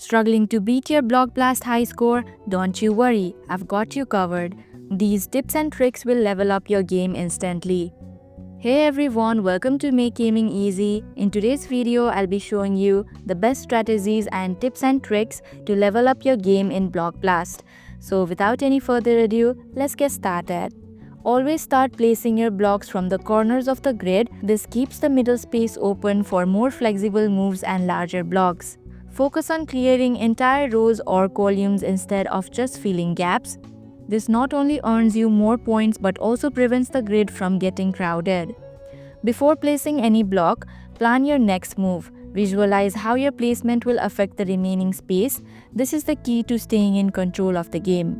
Struggling to beat your Block Blast high score? Don't you worry, I've got you covered. These tips and tricks will level up your game instantly. Hey everyone, welcome to Make Gaming Easy. In today's video, I'll be showing you the best strategies and tips and tricks to level up your game in Block Blast. So without any further ado, let's get started. Always start placing your blocks from the corners of the grid. This keeps the middle space open for more flexible moves and larger blocks. Focus on clearing entire rows or columns instead of just filling gaps. This not only earns you more points but also prevents the grid from getting crowded. Before placing any block, plan your next move. Visualize how your placement will affect the remaining space. This is the key to staying in control of the game.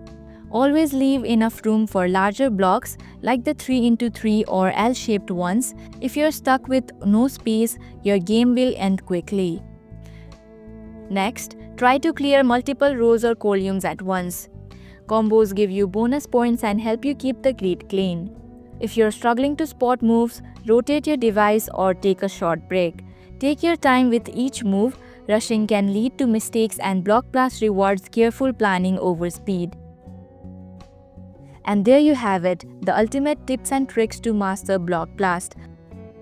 Always leave enough room for larger blocks like the 3x3 or L-shaped ones. If you're stuck with no space, your game will end quickly. Next, try to clear multiple rows or columns at once. Combos give you bonus points and help you keep the grid clean. If you're struggling to spot moves, rotate your device or take a short break. Take your time with each move. Rushing can lead to mistakes and Block Blast rewards careful planning over speed. And there you have it, the ultimate tips and tricks to master Block Blast.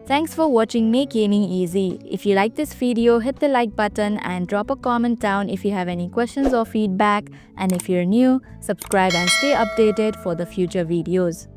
Thanks for watching Make Gaming Easy. If you like this video, hit the like button and drop a comment down if you have any questions or feedback. And if you're new, subscribe and stay updated for the future videos.